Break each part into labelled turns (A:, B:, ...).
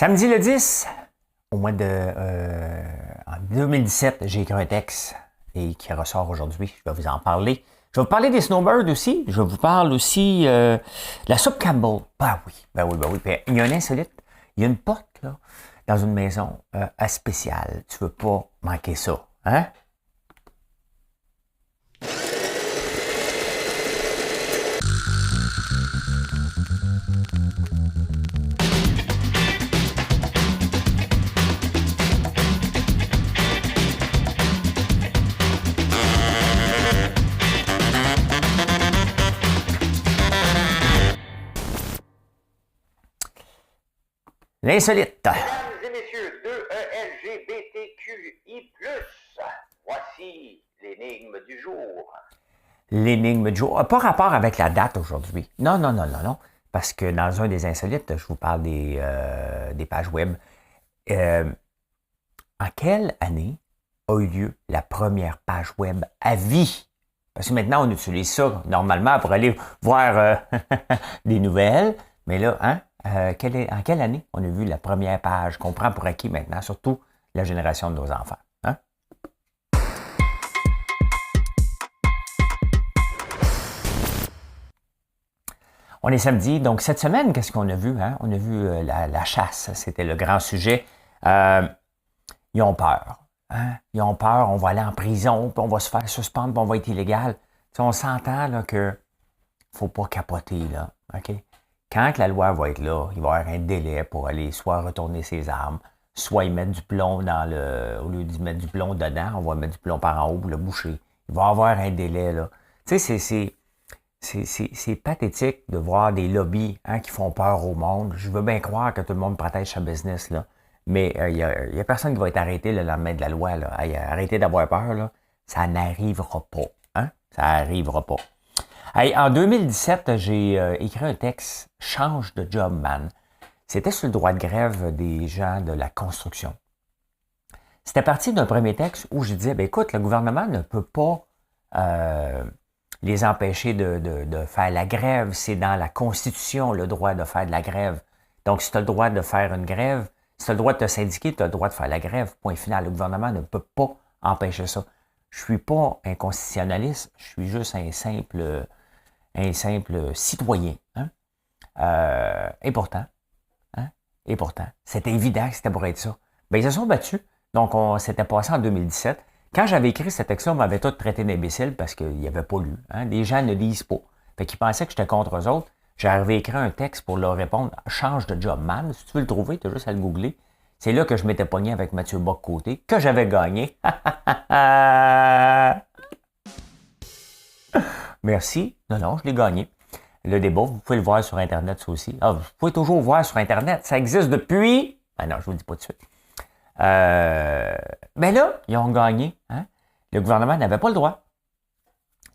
A: Samedi le 10, au mois de en 2017, j'ai écrit un texte et qui ressort aujourd'hui. Je vais vous en parler. Je vais vous parler des snowbirds aussi. Je vous parle aussi de la soupe Campbell. Ben oui. Puis, il y a un insolite. Il y a une porte là, dans une maison spéciale. Tu veux pas manquer ça. Hein? L'insolite.
B: Mesdames et messieurs de LGBTQI+, voici l'énigme du jour.
A: L'énigme du jour. Pas rapport avec la date aujourd'hui. Non. Parce que dans un des insolites, je vous parle des pages web. En quelle année a eu lieu la première page web à vie? Parce que maintenant, on utilise ça normalement pour aller voir des nouvelles. Mais là, en quelle année on a vu la première page qu'on prend pour acquis maintenant, surtout la génération de nos enfants? Hein? On est samedi, donc cette semaine, qu'est-ce qu'on a vu? Hein? On a vu la chasse, c'était le grand sujet. Ils ont peur. Hein? Ils ont peur, on va aller en prison, puis on va se faire suspendre, puis on va être illégal. T'sais, on s'entend là, que faut pas capoter, là. OK? Quand la loi va être là, il va y avoir un délai pour aller soit retourner ses armes, soit y mettre du plomb au lieu d'y mettre du plomb dedans, on va mettre du plomb par en haut pour le boucher. Il va y avoir un délai, là. Tu sais, c'est pathétique de voir des lobbies qui font peur au monde. Je veux bien croire que tout le monde protège sa business, là. Mais il y a personne qui va être arrêté le lendemain de la loi, là. Arrêtez d'avoir peur, là. Ça n'arrivera pas. Hein? Ça n'arrivera pas. Hey, en 2017, j'ai écrit un texte « Change de job, man ». C'était sur le droit de grève des gens de la construction. C'était parti d'un premier texte où je disais, écoute, le gouvernement ne peut pas les empêcher de faire la grève. C'est dans la Constitution le droit de faire de la grève. Donc, si tu as le droit de faire une grève, si tu as le droit de te syndiquer, tu as le droit de faire la grève. Point final. Le gouvernement ne peut pas empêcher ça. Je ne suis pas un constitutionnaliste, je suis juste un simple citoyen. Hein? Et pourtant, c'était évident que c'était pour être ça. Ils se sont battus. Donc, s'était passé en 2017. Quand j'avais écrit ce texte-là, on m'avait tous traité d'imbécile parce qu'ils n'avaient pas lu. Hein? Les gens ne lisent pas. Fait qu'ils pensaient que j'étais contre eux autres. J'avais écrit un texte pour leur répondre « Change de job, man ». Si tu veux le trouver, tu as juste à le googler. C'est là que je m'étais pogné avec Mathieu Bock-Côté, que j'avais gagné. Merci. Non, je l'ai gagné. Le débat, vous pouvez le voir sur Internet, ça aussi. Vous pouvez toujours voir sur Internet. Ça existe depuis... non, je vous le dis pas tout de suite. Là, ils ont gagné. Hein? Le gouvernement n'avait pas le droit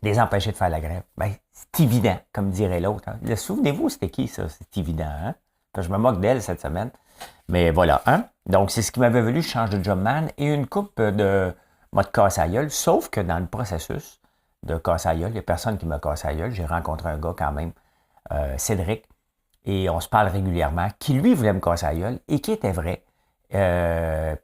A: de les empêcher de faire la grève. C'est évident, comme dirait l'autre. Hein? Souvenez-vous, c'était qui, ça? C'est évident. Hein? Je me moque d'elle cette semaine. Mais voilà. Hein? Donc, c'est ce qui m'avait valu, je change de job, man, et une coupe de mode casse à gueule, sauf que dans le processus de casse à gueule, il n'y a personne qui m'a cassé à gueule. J'ai rencontré un gars quand même, Cédric, et on se parle régulièrement, qui lui voulait me casser à gueule, et qui était vrai.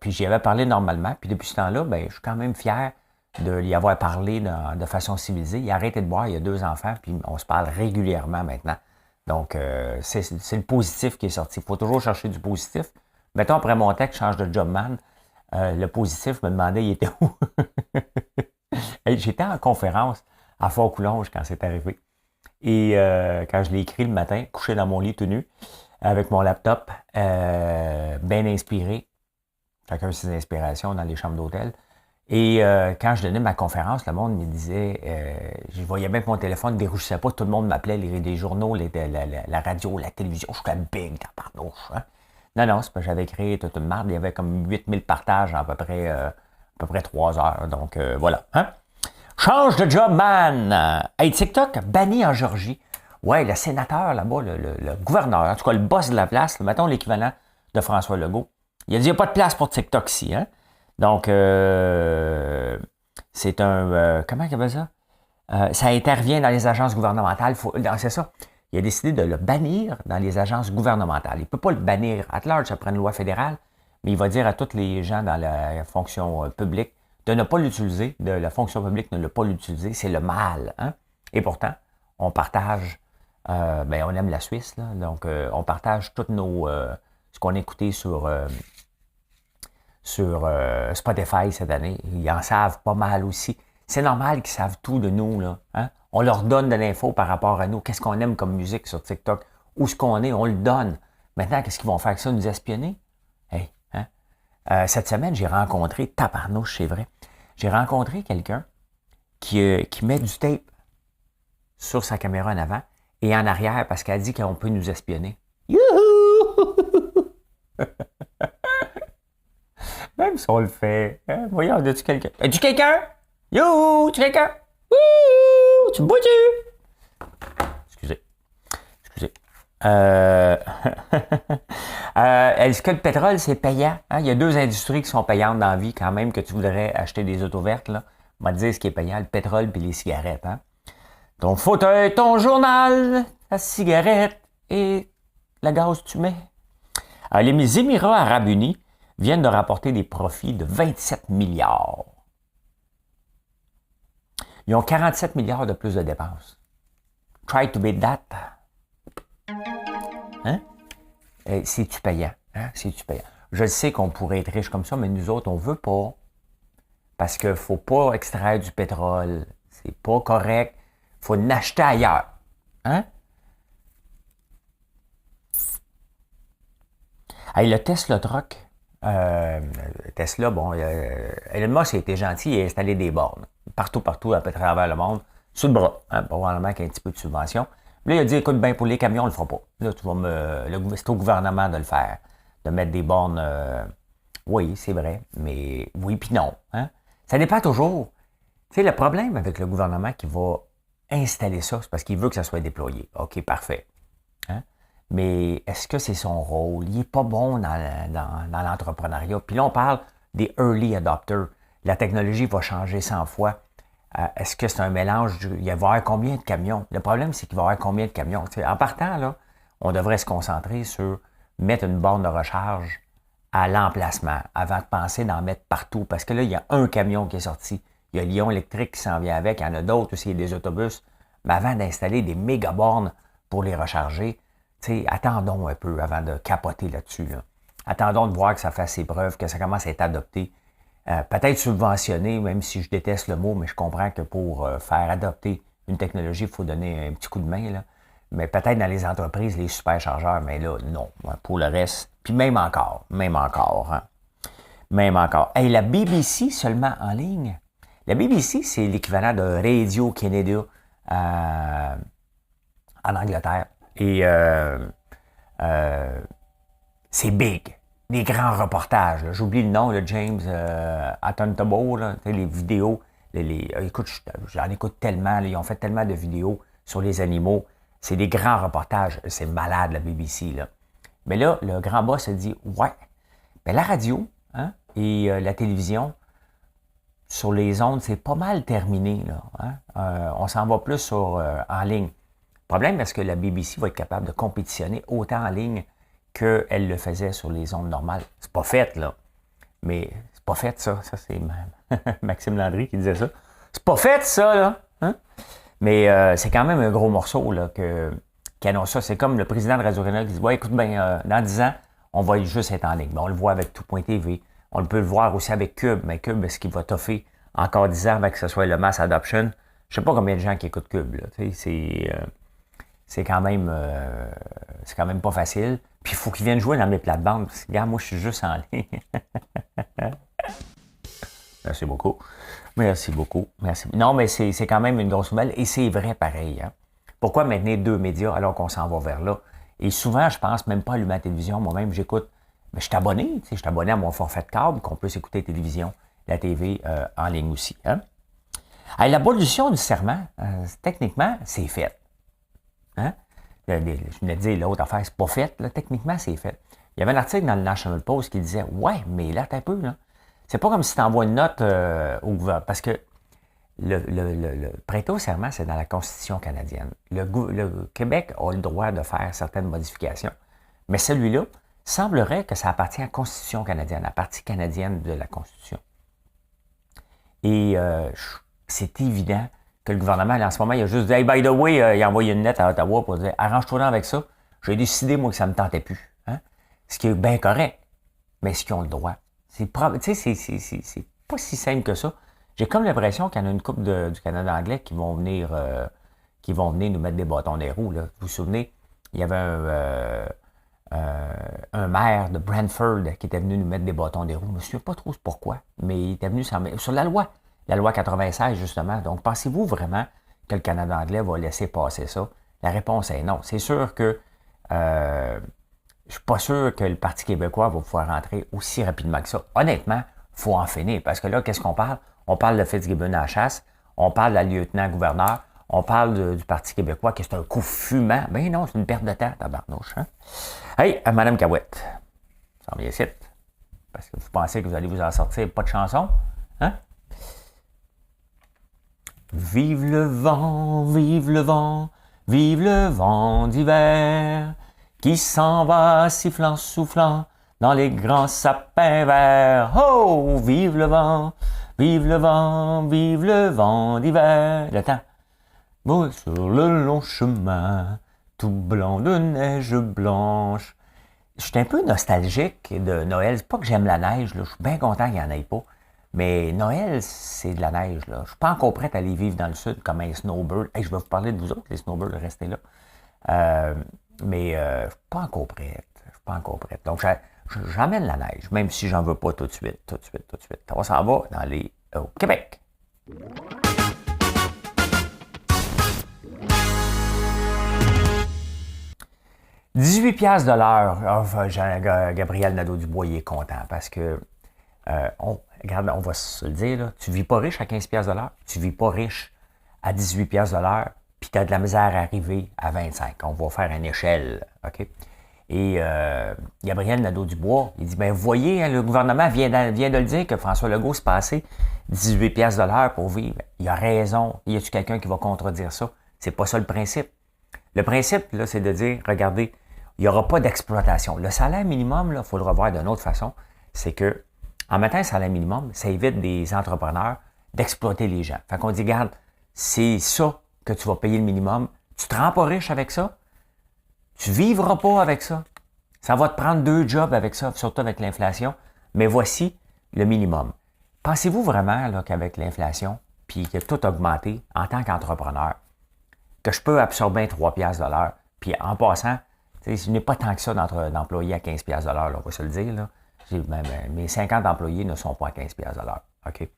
A: Puis j'y avais parlé normalement, puis depuis ce temps-là, je suis quand même fier de lui avoir parlé de façon civilisée. Il a arrêté de boire, il a 2 enfants, puis on se parle régulièrement maintenant. Donc, c'est le positif qui est sorti. Il faut toujours chercher du positif. Mettons, après mon texte, change de job, man. Le positif me demandait, il était où? J'étais en conférence à Fort-Coulonge quand c'est arrivé. Et quand je l'ai écrit le matin, couché dans mon lit tout nu, avec mon laptop, bien inspiré. Chacun ses inspirations dans les chambres d'hôtel. Et quand je donnais ma conférence, le monde me disait, je voyais bien que mon téléphone ne dérougissait pas, tout le monde m'appelait, les journaux, la radio, la télévision, je suis big, tabarnouche. Hein? Non, c'est parce que j'avais créé toute une marde, il y avait comme 8000 partages en à peu près 3 heures, donc voilà. Hein? Change de job, man! Hey, TikTok banni en Géorgie. Ouais, le sénateur là-bas, le gouverneur, en tout cas le boss de la place, mettons l'équivalent de François Legault, il a dit, il n'y a pas de place pour TikTok ici, hein? Donc, c'est un... comment il appelle ça? Ça intervient dans les agences gouvernementales. C'est ça. il a décidé de le bannir dans les agences gouvernementales. Il ne peut pas le bannir à large, ça prend une loi fédérale, mais il va dire à tous les gens dans la fonction publique de ne pas l'utiliser, de la fonction publique ne pas l'utiliser, c'est le mal. Hein? Et pourtant, on partage, on aime la Suisse, là, donc on partage toutes nos, ce qu'on a écouté sur Spotify cette année. Ils en savent pas mal aussi. C'est normal qu'ils savent tout de nous. Là, hein? On leur donne de l'info par rapport à nous. Qu'est-ce qu'on aime comme musique sur TikTok? Où ce qu'on est, on le donne. Maintenant, qu'est-ce qu'ils vont faire avec ça? Nous espionner? Hey, hein? Cette semaine, j'ai rencontré, tabarnouche, c'est vrai, j'ai rencontré quelqu'un qui met du tape sur sa caméra en avant et en arrière parce qu'elle dit qu'on peut nous espionner. Youhou! Même si on le fait. Hein? Voyons, as-tu quelqu'un? As-tu quelqu'un? Youhou! Tu quelqu'un? Wouhou! Tu me vois-tu? Excusez. Est-ce que le pétrole, c'est payant? Hein? Il y a deux industries qui sont payantes dans la vie quand même, que tu voudrais acheter des autos vertes. Là. On va te dire ce qui est payant, le pétrole et les cigarettes. Hein? Ton fauteuil, ton journal, ta cigarette et la gaz que tu mets. Les Émirats arabes unis viennent de rapporter des profits de 27 milliards. Ils ont 47 milliards de plus de dépenses. Try to beat that. Hein? C'est-tu payant? Hein? C'est-tu payant? Je sais qu'on pourrait être riche comme ça, mais nous autres, on veut pas. Parce qu'il ne faut pas extraire du pétrole. C'est pas correct. Il faut l'acheter ailleurs. Hein? Hey, le Tesla Truck. Tesla, bon, Elon Musk a été gentil, il a installé des bornes. Partout, à travers le monde. Sous le bras. Hein, probablement avec un petit peu de subvention. Là, il a dit, écoute, ben pour les camions, on ne le fera pas. Là, c'est au gouvernement de le faire. De mettre des bornes. Oui, c'est vrai. Mais oui, puis non. Hein? Ça dépend toujours. Tu sais, le problème avec le gouvernement qui va installer ça, c'est parce qu'il veut que ça soit déployé. OK, parfait. Hein? Mais est-ce que c'est son rôle? Il n'est pas bon dans l'entrepreneuriat. Puis là, on parle des early adopters. La technologie va changer 100 fois. Est-ce que c'est un mélange? Il va y avoir combien de camions? Le problème, c'est qu'il va y avoir combien de camions? T'sais, en partant, là, on devrait se concentrer sur mettre une borne de recharge à l'emplacement avant de penser d'en mettre partout. Parce que là, il y a un camion qui est sorti. Il y a Lyon Électrique qui s'en vient avec. Il y en a d'autres aussi, des autobus. Mais avant d'installer des méga bornes pour les recharger, attendons un peu avant de capoter là-dessus. Là. Attendons de voir que ça fasse ses preuves, que ça commence à être adopté. Peut-être subventionné, même si je déteste le mot, mais je comprends que pour faire adopter une technologie, il faut donner un petit coup de main. Là. Mais peut-être dans les entreprises, les superchargeurs, mais là, non. Pour le reste, puis même encore. Hein. Même encore. Hey, la BBC seulement en ligne. La BBC, c'est l'équivalent de Radio-Canada en Angleterre. Et c'est big. Des grands reportages. Là. J'oublie le nom, là, James Attenborough, là, les vidéos. Écoute, j'en écoute tellement. Là, ils ont fait tellement de vidéos sur les animaux. C'est des grands reportages. C'est malade, la BBC. Là. Mais là, le grand boss a dit, ouais, ben, la radio hein, et la télévision, sur les ondes, c'est pas mal terminé. Là, hein? On s'en va plus sur en ligne. Le problème, est-ce que la BBC va être capable de compétitionner autant en ligne qu'elle le faisait sur les ondes normales? C'est pas fait, là. Mais c'est pas fait, ça. Ça, c'est Maxime Landry qui disait ça. C'est pas fait, ça, là. Hein? Mais c'est quand même un gros morceau, là, qui annonce ça. C'est comme le président de Radio-Canada qui dit, ouais, écoute, dans 10 ans, on va juste être en ligne. Ben, on le voit avec tout.tv. On peut le voir aussi avec Cube. Mais Cube, est-ce qu'il va toffer encore 10 ans avant que ce soit le mass adoption? Je sais pas combien de gens qui écoutent Cube, là. C'est quand même pas facile. Puis il faut qu'ils viennent jouer dans mes plates-bandes. Regarde, moi, je suis juste en ligne. Merci beaucoup. Merci. Non, mais c'est quand même une grosse nouvelle. Et c'est vrai pareil. Hein? Pourquoi maintenir deux médias alors qu'on s'en va vers là? Et souvent, je pense même pas allumer la télévision. Moi-même, j'écoute. Mais je suis abonné. Je suis abonné à mon forfait de câble qu'on peut s'écouter la télévision, la TV en ligne aussi. Hein? Alors, l'abolition du serment, techniquement, c'est fait. Hein? Je venais de dire l'autre affaire, c'est pas fait. Là, techniquement, c'est fait. Il y avait un article dans le National Post qui disait, ouais, mais là, t'as un peu, là. C'est pas comme si tu envoies une note au gouvernement. Parce que le prêter au serment, c'est dans la Constitution canadienne. Le Québec a le droit de faire certaines modifications, mais celui-là, semblerait que ça appartient à la Constitution canadienne, à la partie canadienne de la Constitution. Et c'est évident que le gouvernement, en ce moment, il a juste dit « Hey, by the way, il a envoyé une lettre à Ottawa pour dire « Arrange-toi avec ça, j'ai décidé, moi, que ça ne me tentait plus. Hein? » Ce qui est bien correct, mais est-ce qu'ils ont le droit? C'est pas si simple que ça. J'ai comme l'impression qu'il y en a une couple du Canada anglais qui vont venir nous mettre des bâtons des roues. Là. Vous vous souvenez, il y avait un maire de Brantford qui était venu nous mettre des bâtons des roues. Je ne me souviens pas trop pourquoi, mais il était venu sur la loi 96 justement. Donc, pensez-vous vraiment que le Canada anglais va laisser passer ça? La réponse est non. C'est sûr que je ne suis pas sûr que le Parti québécois va pouvoir rentrer aussi rapidement que ça. Honnêtement, il faut en finir, parce que là, qu'est-ce qu'on parle? On parle de Fitzgibbon à la chasse, on parle de la lieutenant-gouverneur, on parle du Parti québécois, que c'est un coup fumant. Ben non, c'est une perte de temps, tabarnouche. Hein? Hey, Madame Cahouette, ça vient ici, parce que vous pensez que vous allez vous en sortir, pas de chanson, hein? Vive le vent, vive le vent, vive le vent d'hiver, qui s'en va sifflant, soufflant, dans les grands sapins verts. Oh, vive le vent, vive le vent, vive le vent d'hiver. Le temps. Bon, sur le long chemin, tout blanc de neige blanche. Je suis un peu nostalgique de Noël. C'est pas que j'aime la neige, là. Je suis bien content qu'il n'y en ait pas. Mais Noël, c'est de la neige, là. Je suis pas encore prête à aller vivre dans le sud comme un snowbird. Hey, je vais vous parler de vous autres, les snowbirds, restez là. Mais je suis pas encore prête. Je suis pas encore prête. Donc, j'emmène la neige, même si j'en veux pas tout de suite. On s'en va au Québec. 18 piastres de l'heure. Gabriel Nadeau-Dubois, il est content parce que, regarde, on va se le dire, là, tu ne vis pas riche à 15 piastres de l'heure, tu ne vis pas riche à 18 piastres de l'heure, puis tu as de la misère à arriver à 25. On va faire une échelle, OK? Et Gabriel Nadeau-Dubois, il dit, vous voyez, hein, le gouvernement vient de le dire que François Legault se passait 18 piastres de l'heure pour vivre. Il a raison. Y a-t-il quelqu'un qui va contredire ça? C'est pas ça le principe. Le principe, là, c'est de dire, regardez, il n'y aura pas d'exploitation. Le salaire minimum, il faut le revoir d'une autre façon. C'est que, en mettant un salaire minimum, ça évite des entrepreneurs d'exploiter les gens. Fait qu'on dit, regarde, c'est ça que tu vas payer le minimum. Tu te rends pas riche avec ça. Tu vivras pas avec ça. Ça va te prendre 2 jobs avec ça, surtout avec l'inflation. Mais voici le minimum. Pensez-vous vraiment là, qu'avec l'inflation, puis que tout a augmenté en tant qu'entrepreneur, que je peux absorber 3 piastres de l'heure, puis en passant, je n'ai pas tant que ça d'employés à 15 piastres de l'heure, là, on va se le dire. Là. Mes 50 employés ne sont pas à 15 piastres de l'heure. OK?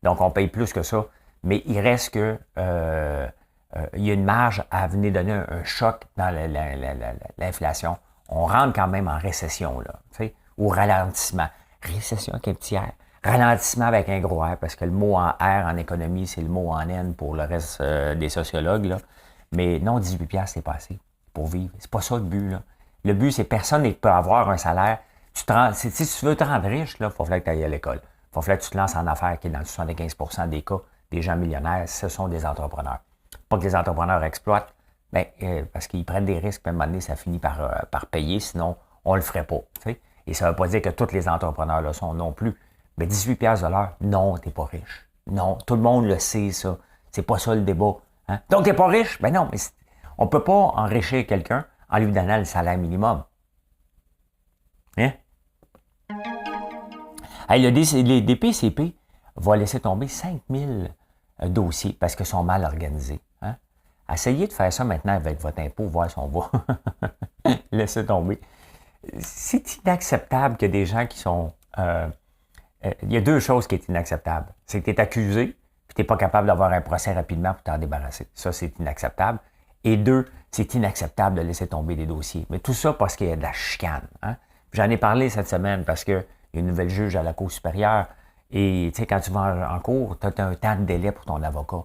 A: Donc, on paye plus que ça, mais il reste que il y a une marge à venir donner un choc dans l'inflation. On rentre quand même en récession, là, ou ralentissement. Récession avec un petit R. Ralentissement avec un gros R, parce que le mot en R en économie, c'est le mot en N pour le reste des sociologues. Là. Mais non, 18 piastres, c'est pas assez pour vivre. C'est pas ça le but. Là. Le but, c'est personne ne peut avoir un salaire. Si tu veux te rendre riche, il faut falloir que tu ailles à l'école. Il faut falloir que tu te lances en affaires, qui est dans le 75% des cas, des gens millionnaires, ce sont des entrepreneurs. Pas que les entrepreneurs exploitent, parce qu'ils prennent des risques, puis à un moment donné, ça finit par payer, sinon on ne le ferait pas. T'sais? Et ça ne veut pas dire que tous les entrepreneurs le sont non plus. Mais 18 piastres de l'heure, non, tu n'es pas riche. Non, tout le monde le sait, ça. C'est pas ça le débat. Hein? Donc, tu n'es pas riche? Ben non, mais on ne peut pas enrichir quelqu'un en lui donnant le salaire minimum. Hein? Hey, les DPCP vont laisser tomber 5000 dossiers parce qu'ils sont mal organisés. Hein? Essayez de faire ça maintenant avec votre impôt, voir si on va laisser tomber. C'est inacceptable que des gens qui sont... il y a 2 choses qui sont inacceptables. C'est que tu es accusé, puis tu n'es pas capable d'avoir un procès rapidement pour t'en débarrasser. Ça, c'est inacceptable. Et 2, c'est inacceptable de laisser tomber des dossiers. Mais tout ça parce qu'il y a de la chicane. Hein? J'en ai parlé cette semaine parce qu'il y a une nouvelle juge à la Cour supérieure. Et tu sais, quand tu vas en cours, tu as un temps de délai pour ton avocat.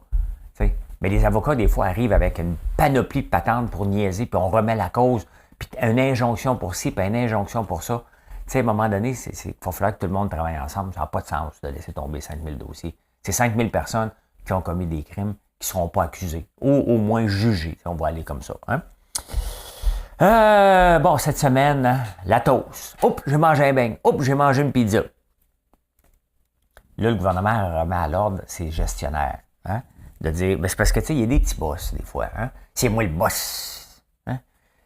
A: T'sais. Mais les avocats, des fois, arrivent avec une panoplie de patentes pour niaiser, puis on remet la cause, puis une injonction pour ci, puis une injonction pour ça. Tu sais, à un moment donné, il va falloir que tout le monde travaille ensemble. Ça n'a pas de sens de laisser tomber 5000 dossiers. C'est 5000 personnes. qui ont commis des crimes qui ne seront pas accusés, ou au moins jugés. On va aller comme ça. Hein? Bon, cette semaine, hein, la toast. Oups, j'ai mangé un beigne. Oups, j'ai mangé une pizza. Là, le gouvernement remet à l'ordre ses gestionnaires. Hein? De dire, ben c'est parce que, tu sais, il y a des petits boss, des fois. Hein? C'est moi le boss. Hein?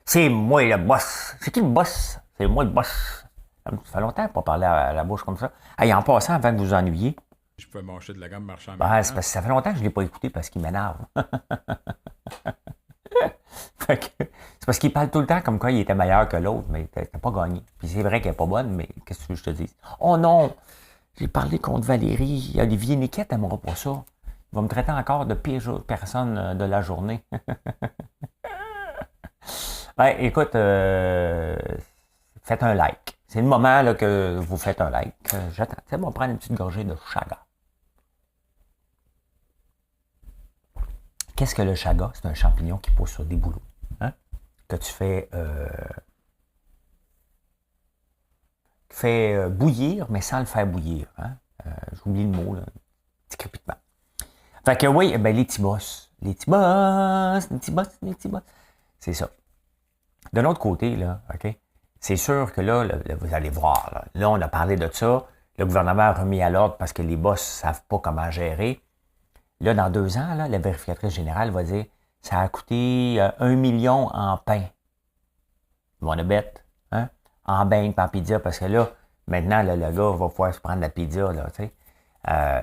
A: C'est moi le boss. C'est qui le boss? C'est moi le boss. Ça fait longtemps pas parler à la bouche comme ça. Hey, en passant, avant que vous ennuyiez.
C: Je peux manger de la gamme marchand.
A: Ben, c'est parce que ça fait longtemps que je ne l'ai pas écouté parce qu'il m'énerve. C'est parce qu'il parle tout le temps comme quoi il était meilleur que l'autre, mais t'as pas gagné. Puis c'est vrai qu'elle n'est pas bonne, mais qu'est-ce que tu veux que je te dise? Oh non! J'ai parlé contre Valérie. Olivier Niquette n'aimera pas ça. Il va me traiter encore de pire personne de la journée. Ben, écoute, faites un like. C'est le moment là, que vous faites un like. J'attends. On va prendre une petite gorgée de chaga. Qu'est-ce que le chaga? C'est un champignon qui pousse sur des bouleaux. Hein? Que tu fais bouillir, mais sans le faire bouillir. Hein? J'oublie le mot, là. Petit crépitement. Fait que oui, ben, les petits boss. Les petits boss, les petits boss, les petits boss. C'est ça. De l'autre côté, là, OK? C'est sûr que là, vous allez voir, là, on a parlé de ça. Le gouvernement a remis à l'ordre parce que les boss ne savent pas comment gérer. Là, dans 2 ans, là, la vérificatrice générale va dire ça a coûté 1 million en pain. Ils vont le bête, hein? En bain, pas en pizza, parce que là, maintenant, là, le gars va pouvoir se prendre la pizza, là, tu sais.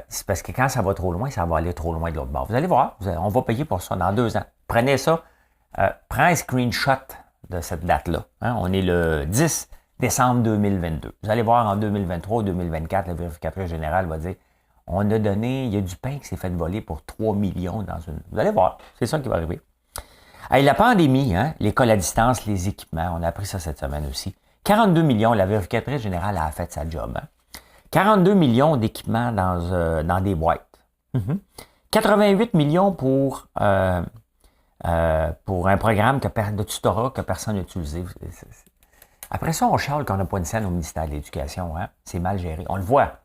A: C'est parce que quand ça va trop loin, ça va aller trop loin de l'autre bord. Vous allez voir, on va payer pour ça dans 2 ans. Prenez ça, prends un screenshot de cette date-là. Hein? On est le 10 décembre 2022. Vous allez voir en 2023 ou 2024, la vérificatrice générale va dire on a donné, il y a du pain qui s'est fait voler pour 3 millions dans une... Vous allez voir, c'est ça qui va arriver. Hey, la pandémie, hein, l'école à distance, les équipements, on a appris ça cette semaine aussi. 42 millions, la vérificatrice générale a fait sa job. Hein? 42 millions d'équipements dans des boîtes. 88 millions pour un programme de tutorat que personne n'a utilisé. Après ça, on charle qu'on n'a pas une scène au ministère de l'Éducation. Hein? C'est mal géré. On le voit.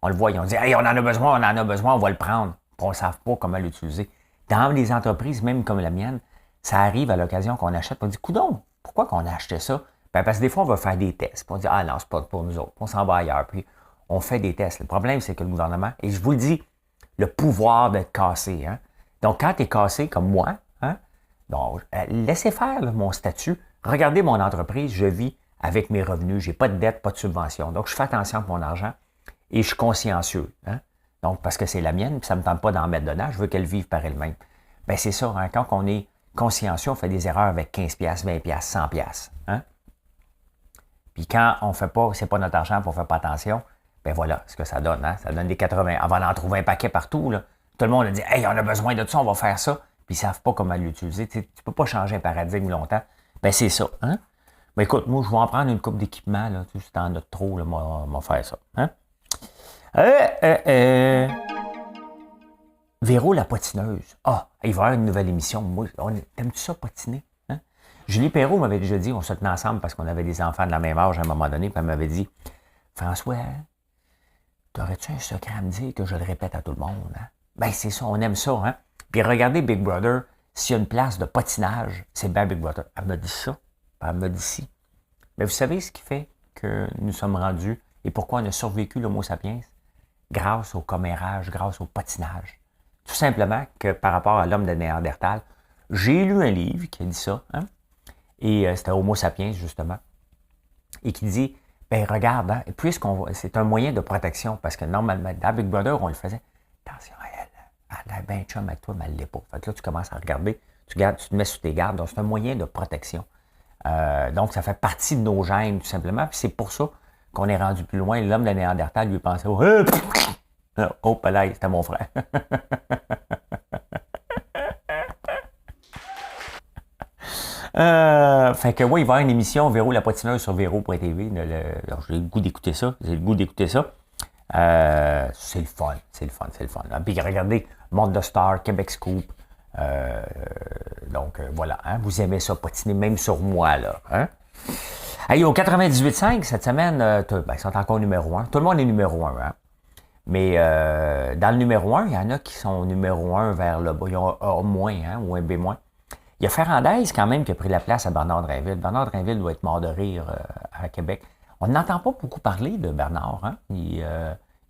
A: Ils ont dit hey, on en a besoin, on va le prendre. Puis on ne savent pas comment l'utiliser. Dans les entreprises, même comme la mienne, ça arrive à l'occasion qu'on achète. On dit coudonc, pourquoi qu'on a acheté ça? Ben parce que des fois, on va faire des tests. Puis on dit ah non, c'est pas pour nous autres. On s'en va ailleurs. Puis on fait des tests. Le problème, c'est que le gouvernement, et je vous le dis, le pouvoir d'être cassé. Hein? Donc, quand tu es cassé comme moi, hein, donc, laissez faire là, mon statut. Regardez mon entreprise, je vis avec mes revenus. Je n'ai pas de dette, pas de subvention. Donc, je fais attention à mon argent et je suis consciencieux. Hein? Donc, parce que c'est la mienne, puis ça ne me tente pas d'en mettre dedans, je veux qu'elle vive par elle-même. Bien, c'est ça. Hein? Quand on est consciencieux, on fait des erreurs avec 15$, 20$, 100$. Hein? Puis quand on ne fait pas, c'est pas notre argent, puis on ne fait pas attention, ben voilà ce que ça donne. Hein? Ça donne des 80. Avant d'en trouver un paquet partout, là, tout le monde a dit hey, on a besoin de ça, on va faire ça. Puis ils ne savent pas comment l'utiliser. Tu ne peux pas changer un paradigme longtemps. Ben c'est ça. Hein? Ben écoute, moi, je vais en prendre une coupe d'équipement. Là, si t'en as trop, là, on va faire ça. Hein? Véro la patineuse. Ah, il va y avoir une nouvelle émission. Moi, t'aimes-tu ça, patiner? Hein? Julie Perrault m'avait déjà dit, on se tenait ensemble parce qu'on avait des enfants de la même âge à un moment donné, puis elle m'avait dit François, t'aurais-tu un secret à me dire que je le répète à tout le monde? Hein? Ben, c'est ça, on aime ça. Hein? Puis regardez Big Brother, s'il y a une place de patinage, c'est bien Big Brother. Elle m'a dit ça, elle m'a dit ci. Mais vous savez ce qui fait que nous sommes rendus et pourquoi on a survécu l'Homo sapiens? Grâce au commérage, grâce au patinage. Tout simplement que par rapport à l'homme de Néandertal, j'ai lu un livre qui a dit ça, hein? Et c'était Homo sapiens, justement, et qui dit, ben regarde, hein, c'est un moyen de protection, parce que normalement, dans Big Brother, on le faisait, attention à elle a bien chum avec toi, mais elle ne l'est pas. Fait que là, tu commences à regarder, tu te mets sous tes gardes, donc c'est un moyen de protection. Donc, ça fait partie de nos gènes, tout simplement, puis c'est pour ça qu'on est rendu plus loin. L'homme de Néandertal, lui, pensait, oh, là, c'était mon frère. Fait que oui, il va y avoir une émission Véro la patineuse sur Véro.tv. J'ai le goût d'écouter ça. C'est le fun. Puis regardez, Monde de Star, Québec Scoop. Donc voilà, hein, vous aimez ça, patiner même sur moi, là. Hein? Hey, au 98.5, cette semaine, ils sont encore numéro 1. Tout le monde est numéro 1. Hein? Mais dans le numéro 1, il y en a qui sont numéro 1 vers le bas. Il y a un A-, ou un B-. Il y a Ferrandez quand même qui a pris la place à Bernard Drinville. Bernard Drinville doit être mort de rire à Québec. On n'entend pas beaucoup parler de Bernard. Hein? Il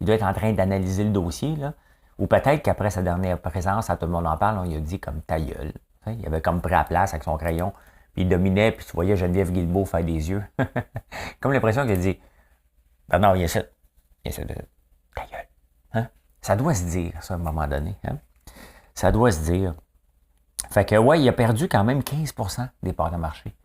A: doit être en train d'analyser le dossier. Là. Ou peut-être qu'après sa dernière présence, à Tout le monde en parle, on lui a dit comme ta gueule. Il avait comme pris la place avec son crayon. Puis il dominait, puis tu voyais Geneviève Guilbeault faire des yeux. Comme l'impression qu'il a dit Bernard, viens ici. Viens ici. Ta gueule. Hein? Ça doit se dire, ça, à un moment donné. Hein? Ça doit se dire. Fait que, ouais, il a perdu quand même 15% des parts de marché.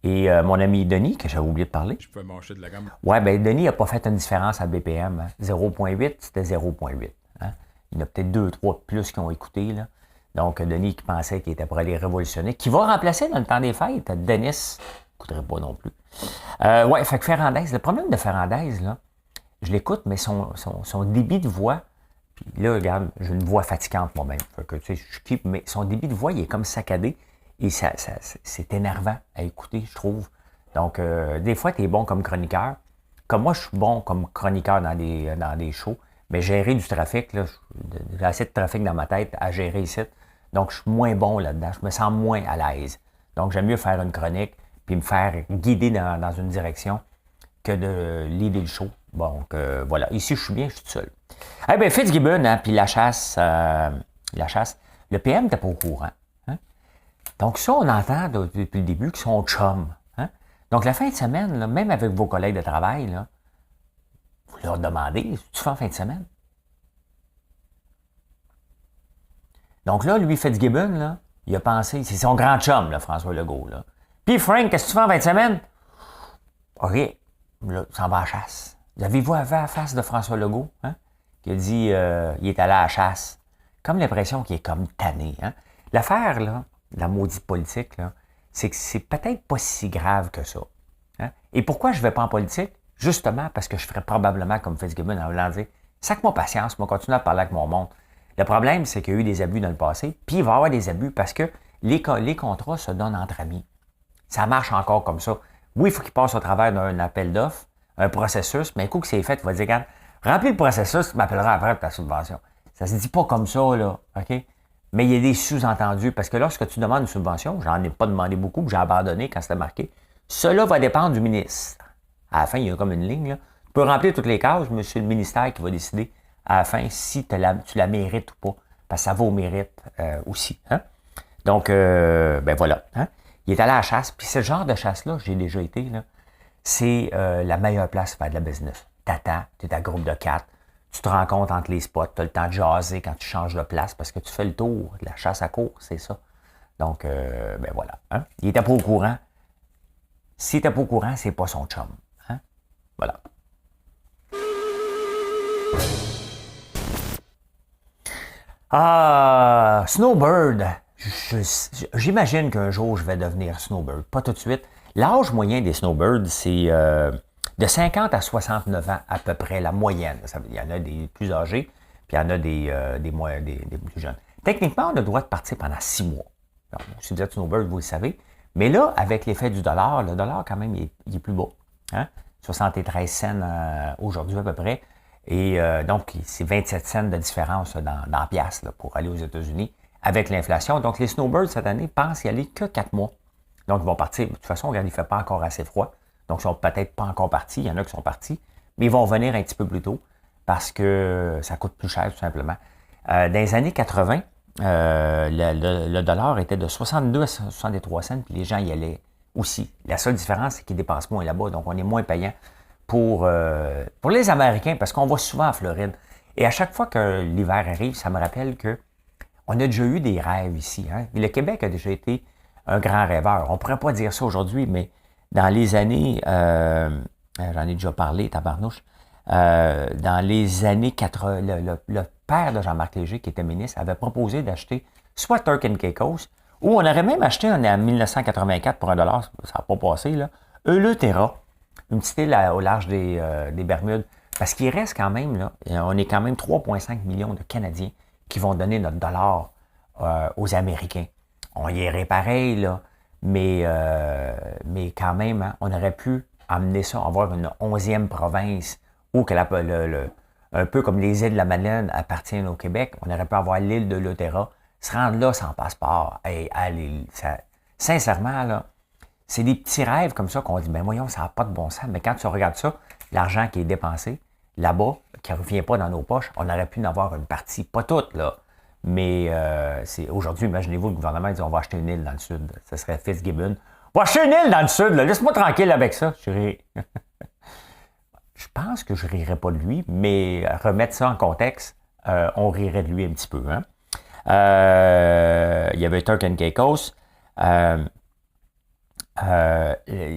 A: Et mon ami Denis, que j'avais oublié de parler.
C: Je peux mâcher de la gamme.
A: Ouais, ben Denis n'a pas fait une différence à BPM. Hein? 0,8, c'était 0,8. Hein? Il y en a peut-être 2, 3 de plus qui ont écouté, là. Donc, Denis qui pensait qu'il était pour aller révolutionner, qui va remplacer dans le temps des fêtes, Denis, n'écouterait pas non plus. Ouais, fait que Ferrandez, le problème de Ferrandez, là, je l'écoute, mais son débit de voix, puis là, regarde, j'ai une voix fatigante moi-même, fait que, tu sais, je kiffe, mais son débit de voix, il est comme saccadé, et c'est énervant à écouter, je trouve. Donc, des fois, tu es bon comme chroniqueur. Comme moi, je suis bon comme chroniqueur dans des shows, mais gérer du trafic, là, j'ai assez de trafic dans ma tête à gérer ici. Donc, je suis moins bon là-dedans. Je me sens moins à l'aise. Donc, j'aime mieux faire une chronique puis me faire guider dans une direction que de leader le show. Donc, voilà. Ici, je suis bien, je suis tout seul. Eh bien, Fitzgibbon, hein, puis la chasse, le PM n'était pas au courant. Hein? Donc, ça, on entend depuis le début qu'ils sont chums. Hein? Donc, la fin de semaine, là, même avec vos collègues de travail, là, vous leur demandez, tu fais en fin de semaine? Donc là, lui, Fitzgibbon, là, il a pensé, c'est son grand chum, là, François Legault. Là. Puis Frank, qu'est-ce que tu fais en fin de semaine? OK, là, s'en va à la chasse. Avez-vous vu la face de François Legault? Hein? Qui a dit, il est allé à la chasse. Comme l'impression qu'il est comme tanné. Hein? L'affaire, là, la maudite politique, là, c'est que c'est peut-être pas si grave que ça. Hein? Et pourquoi je ne vais pas en politique? Justement parce que je ferais probablement comme Fitzgibbon en voulant dire, sac-moi patience, moi, continuer à parler avec mon monde. Le problème, c'est qu'il y a eu des abus dans le passé, puis il va y avoir des abus parce que les contrats se donnent entre amis. Ça marche encore comme ça. Oui, il faut qu'il passe au travers d'un appel d'offres, un processus, mais un coup que c'est fait, il va dire, regarde, remplis le processus, tu m'appelleras après pour ta subvention. Ça se dit pas comme ça, là, OK? Mais il y a des sous-entendus, parce que lorsque tu demandes une subvention, j'en ai pas demandé beaucoup, puis j'ai abandonné quand c'était marqué, cela va dépendre du ministre. À la fin, il y a comme une ligne, là. Tu peux remplir toutes les cases, mais c'est le ministère qui va décider à la fin si tu la mérites ou pas, parce que ça va au mérite aussi. Hein? Donc, ben voilà. Hein? Il est allé à la chasse, puis ce genre de chasse-là, j'ai déjà été, là, c'est la meilleure place pour faire de la business. T'attends, tu es à groupe de 4, tu te rencontres entre les spots, tu as le temps de jaser quand tu changes de place, parce que tu fais le tour de la chasse à courre, c'est ça. Donc, ben voilà. Hein? Il était pas au courant. S'il n'était pas au courant, c'est pas son chum. Hein? Voilà. Ah, Snowbird. J'imagine qu'un jour, je vais devenir Snowbird. Pas tout de suite. L'âge moyen des Snowbirds, c'est de 50 à 69 ans à peu près, la moyenne. Il y en a des plus âgés, puis il y en a des plus jeunes. Techniquement, on a le droit de partir pendant 6 mois. Alors, si vous êtes Snowbird, vous le savez. Mais là, avec l'effet du dollar, le dollar, quand même, il est plus bas. Hein? 73 cents aujourd'hui à peu près. Et donc, c'est 27 cents de différence dans piastres là, pour aller aux États-Unis avec l'inflation. Donc, les Snowbirds, cette année, pensent y aller que 4 mois. Donc, ils vont partir. De toute façon, regarde, il ne fait pas encore assez froid. Donc, ils ne sont peut-être pas encore partis. Il y en a qui sont partis. Mais ils vont revenir un petit peu plus tôt parce que ça coûte plus cher, tout simplement. Dans les années 80, le dollar était de 62 à 63 cents, puis les gens y allaient aussi. La seule différence, c'est qu'ils dépensent moins là-bas. Donc, on est moins payant pour les Américains, parce qu'on va souvent en Floride. Et à chaque fois que l'hiver arrive, ça me rappelle que on a déjà eu des rêves ici. Hein? Le Québec a déjà été un grand rêveur. On ne pourrait pas dire ça aujourd'hui, mais dans les années, j'en ai déjà parlé, tabarnouche, dans les années 80, le père de Jean-Marc Léger, qui était ministre, avait proposé d'acheter soit Turk and Caicos, ou on aurait même acheté en 1984 pour $1, ça n'a pas passé, là, Eleuthera, une petite île au large des Bermudes, parce qu'il reste quand même, là, on est quand même 3,5 millions de Canadiens qui vont donner notre dollar aux Américains. On y irait pareil, là, mais quand même, hein, on aurait pu amener ça, avoir une 11e province, ou que un peu comme les îles de la Madeleine appartiennent au Québec, on aurait pu avoir l'île de l'Otera, se rendre là sans passeport. Hey, allez, sincèrement, là, c'est des petits rêves comme ça qu'on dit, ben voyons, ça n'a pas de bon sens. Mais quand tu regardes ça, l'argent qui est dépensé là-bas, qui ne revient pas dans nos poches, on aurait pu en avoir une partie, pas toute, là. Mais c'est aujourd'hui, imaginez-vous, le gouvernement dit on va acheter une île dans le sud. Ce serait Fitzgibbon. On va acheter une île dans le sud, là. Laisse-moi tranquille avec ça. Je pense que je ne rirais pas de lui, mais remettre ça en contexte, on rirait de lui un petit peu. Hein? Il y avait Turk and Caicos. Il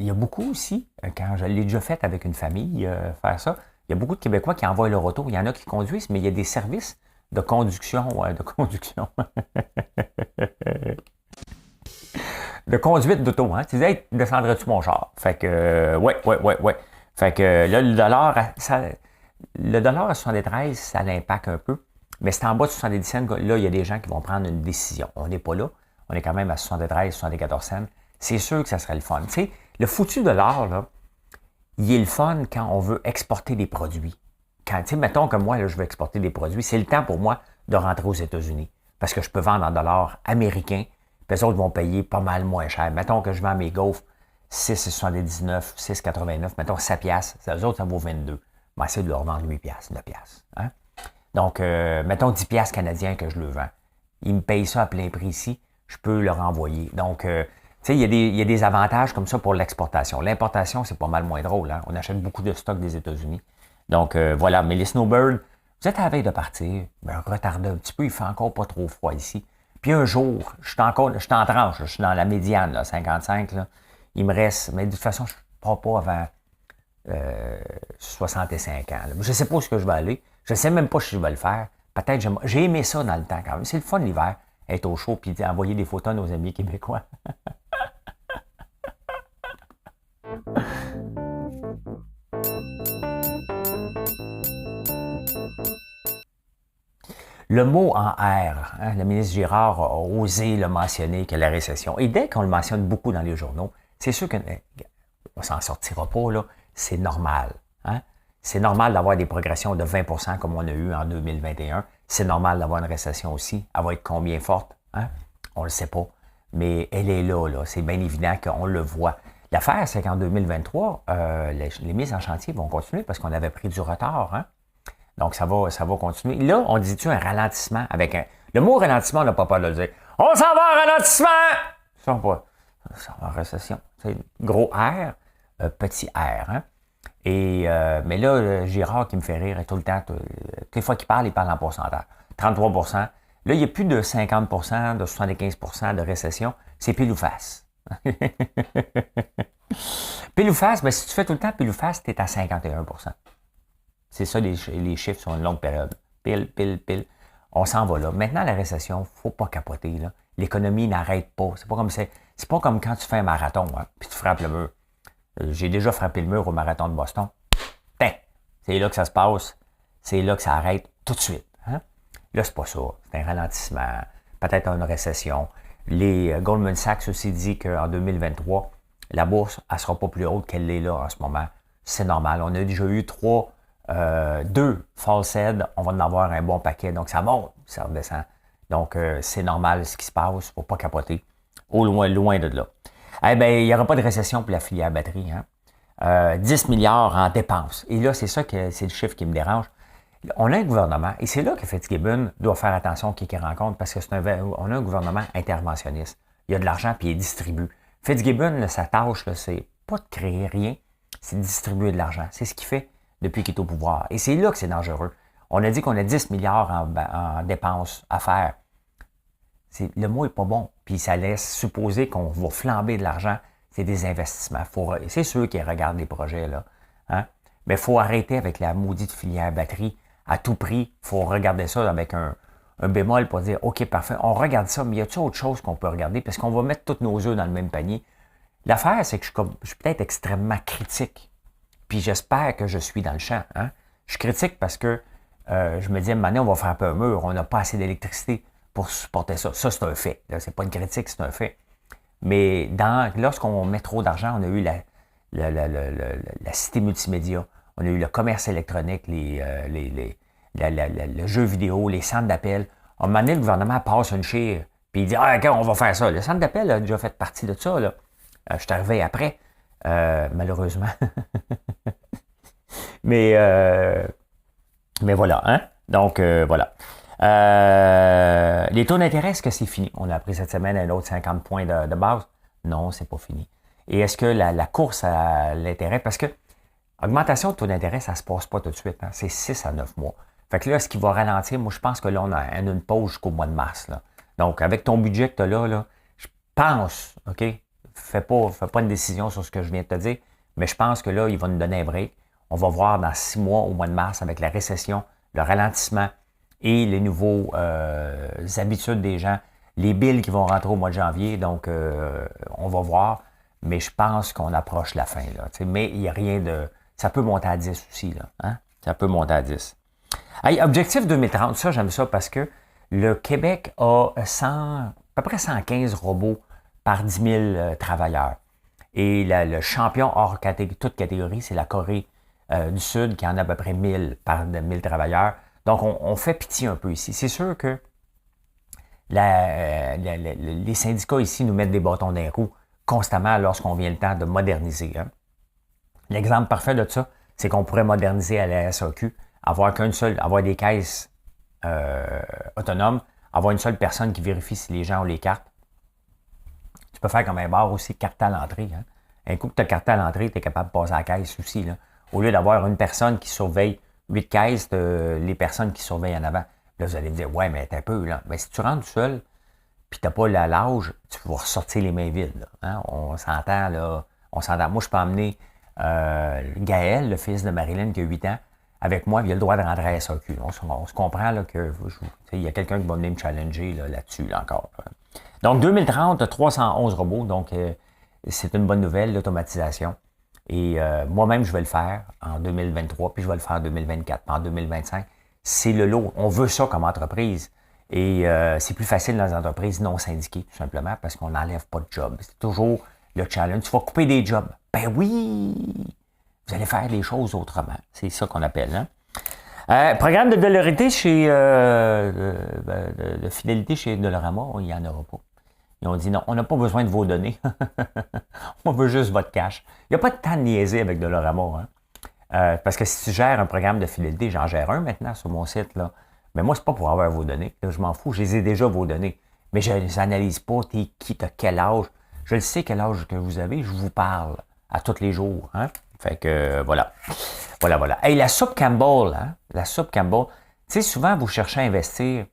A: y a beaucoup aussi, quand je l'ai déjà fait avec une famille, faire ça, il y a beaucoup de Québécois qui envoient leur auto. Il y en a qui conduisent, mais il y a des services de conduction, de conduite d'auto. Hein? Tu disais, hey, descendrais-tu mon char? Fait que, ouais. Fait que là, le dollar à 73, ça l'impacte un peu. Mais c'est en bas de 70 cents, là, il y a des gens qui vont prendre une décision. On n'est pas là. On est quand même à 73, 74 cents. C'est sûr que ça serait le fun. Tu sais, le foutu dollar, là, il est le fun quand on veut exporter des produits. Quand, tu sais, mettons que moi, là, je veux exporter des produits, c'est le temps pour moi de rentrer aux États-Unis. Parce que je peux vendre en dollars américains, puis les autres vont payer pas mal moins cher. Mettons que je vends mes gaufres 6,79, 6,89, mettons 7 piastres. Les autres, ça vaut 22. Je vais essayer de leur vendre 8 piastres, 9 piastres. Hein? Donc, mettons 10 piastres canadiens que je le vends. Ils me payent ça à plein prix ici, je peux leur envoyer. Donc, tu sais, il y a des avantages comme ça pour l'exportation. L'importation, c'est pas mal moins drôle. Hein? On achète beaucoup de stocks des États-Unis. Donc, voilà. Mais les snowbirds, vous êtes à la veille de partir. Ben, retardez un petit peu. Il fait encore pas trop froid ici. Puis un jour, je suis en tranche. Je suis dans la médiane, là, 55. Là. Il me reste... Mais de toute façon, je ne pars pas avant 65 ans. Là. Je ne sais pas où je vais aller. Je ne sais même pas si je vais le faire. Peut-être j'ai aimé ça dans le temps quand même. C'est le fun l'hiver, être au chaud puis envoyer des photos à nos amis québécois. Le mot en R, hein, le ministre Girard a osé le mentionner que la récession. Et dès qu'on le mentionne beaucoup dans les journaux, c'est sûr qu'on ne s'en sortira pas, là. C'est normal. Hein? C'est normal d'avoir des progressions de 20% comme on a eu en 2021. C'est normal d'avoir une récession aussi. Elle va être combien forte? Hein? On ne le sait pas. Mais elle est là, là. C'est bien évident qu'on le voit. L'affaire, c'est qu'en 2023, les mises en chantier vont continuer parce qu'on avait pris du retard. Hein? Donc, ça va continuer. Là, on dit-tu un ralentissement avec un... Le mot ralentissement, on n'a pas peur de le dire. On s'en va en ralentissement! Ça va en récession. C'est gros R, petit R. Hein? Et, mais là, Girard qui me fait rire tout le temps, toutes les fois qu'il parle, il parle en pourcentage. 33%. Là, il y a plus de 50%, de 75% de récession. C'est pile ou face. Pile ou face, ben, si tu fais tout le temps pile ou face, tu es à 51%. C'est ça, les chiffres sur une longue période. Pile. On s'en va là. Maintenant, la récession, il ne faut pas capoter. Là. L'économie n'arrête pas. C'est pas comme quand tu fais un marathon, hein, puis tu frappes le mur. J'ai déjà frappé le mur au marathon de Boston. C'est là que ça se passe. C'est là que ça arrête tout de suite. Hein? Là, c'est pas ça. C'est un ralentissement. Peut-être une récession. Les Goldman Sachs aussi dit qu'en 2023, la bourse, elle ne sera pas plus haute qu'elle l'est là en ce moment. C'est normal. On a déjà eu 2 false heads. On va en avoir un bon paquet. Donc, ça monte, ça redescend. Donc, c'est normal ce qui se passe. Il ne faut pas capoter. Au loin de là. Eh bien, il n'y aura pas de récession pour la filière batterie. Hein? 10 milliards en dépenses. Et là, c'est le chiffre qui me dérange. On a un gouvernement, et c'est là que Fitzgibbon doit faire attention qui rencontre, parce que on a un gouvernement interventionniste. Il y a de l'argent, puis il distribue. Fitzgibbon, là, sa tâche, là, c'est pas de créer rien, c'est de distribuer de l'argent. C'est ce qu'il fait depuis qu'il est au pouvoir. Et c'est là que c'est dangereux. On a dit qu'on a 10 milliards en dépenses à faire. Le mot n'est pas bon. Puis ça laisse supposer qu'on va flamber de l'argent. C'est des investissements. C'est ceux qui regardent les projets, là. Hein? Mais il faut arrêter avec la maudite filière batterie. À tout prix, il faut regarder ça avec un bémol pour dire, OK, parfait, on regarde ça, mais y a-t-il autre chose qu'on peut regarder? Parce qu'on va mettre tous nos œufs dans le même panier. L'affaire, c'est que je suis peut-être extrêmement critique. Puis j'espère que je suis dans le champ. Hein? Je suis critique parce que je me dis, maintenant, on va frapper un mur, on n'a pas assez d'électricité pour supporter ça. Ça, c'est un fait. C'est pas une critique, c'est un fait. Mais lorsqu'on met trop d'argent, on a eu la cité multimédia, on a eu le commerce électronique, le jeu vidéo, les centres d'appel. À un moment donné, le gouvernement passe une chire, puis il dit « Ah, OK, on va faire ça. » Le centre d'appel a déjà fait partie de ça, là. Je suis arrivé après, malheureusement. mais voilà, hein? Donc, voilà. Les taux d'intérêt, est-ce que c'est fini? On a appris cette semaine un autre 50 points de base. Non, c'est pas fini. Et est-ce que la course à l'intérêt, parce que augmentation de taux d'intérêt, ça se passe pas tout de suite. Hein? C'est 6 à 9 mois. Fait que là, ce qui va ralentir, moi, je pense que là, on a une pause jusqu'au mois de mars. Là. Donc, avec ton budget que tu as là, je pense, OK? Fais pas une décision sur ce que je viens de te dire, mais je pense que là, il va nous donner un break. On va voir dans 6 mois, au mois de mars, avec la récession, le ralentissement et les nouveaux habitudes des gens, les billes qui vont rentrer au mois de janvier. Donc, on va voir. Mais je pense qu'on approche la fin. Là, mais il n'y a rien de... Ça peut monter à 10 aussi. Là, hein? Ça peut monter à 10. Hey, objectif 2030, ça, j'aime ça parce que le Québec a à peu près 115 robots par 10 000 travailleurs. Et le champion hors toute catégorie, c'est la Corée du Sud qui en a à peu près 1000 par 1000 travailleurs. Donc, on fait pitié un peu ici. C'est sûr que les syndicats ici nous mettent des bâtons dans les roues constamment lorsqu'on vient le temps de moderniser. Hein. L'exemple parfait de ça, c'est qu'on pourrait moderniser à la SAQ, avoir des caisses autonomes, avoir une seule personne qui vérifie si les gens ont les cartes. Tu peux faire comme un bar aussi, carte à l'entrée. Hein. Un coup que tu as carte à l'entrée, tu es capable de passer à la caisse aussi. Là. Au lieu d'avoir une personne qui surveille 8 caisses, les personnes qui surveillent en avant. Là, vous allez me dire, ouais, mais t'es un peu, là. Mais si tu rentres tout seul, puis t'as pas l'âge, tu vas ressortir les mains vides. Là, hein? On s'entend, là. On s'entend. Moi, je peux emmener Gaël, le fils de Marilyn, qui a 8 ans, avec moi, il a le droit de rentrer à la SAQ. On se comprend là, que il y a quelqu'un qui va venir me challenger là-dessus, là, encore. Là. Donc, 2030, 311 robots. Donc, c'est une bonne nouvelle, l'automatisation. Et moi-même, je vais le faire en 2023, puis je vais le faire en 2024, puis en 2025. C'est le lot. On veut ça comme entreprise. Et c'est plus facile dans les entreprises non syndiquées, tout simplement, parce qu'on n'enlève pas de job. C'est toujours le challenge. Tu vas couper des jobs. Ben oui! Vous allez faire les choses autrement. C'est ça qu'on appelle. Hein? Programme de Dolorité chez... de fidélité chez Dolorama, il n'y en aura pas. Ils ont dit non, on n'a pas besoin de vos données. On veut juste votre cash. Il n'y a pas de temps de niaiser avec Dolorama. Hein? Parce que si tu gères un programme de fidélité, j'en gère un maintenant sur mon site, là. Mais moi, c'est pas pour avoir vos données. Là, je m'en fous, je les ai déjà vos données. Mais je ne les analyse pas, t'es qui, t'as quel âge. Je le sais quel âge que vous avez, je vous parle à tous les jours. Hein? Fait que voilà. Voilà. Hey, la soupe Campbell, hein? La soupe Campbell. Tu sais, souvent, vous cherchez à investir.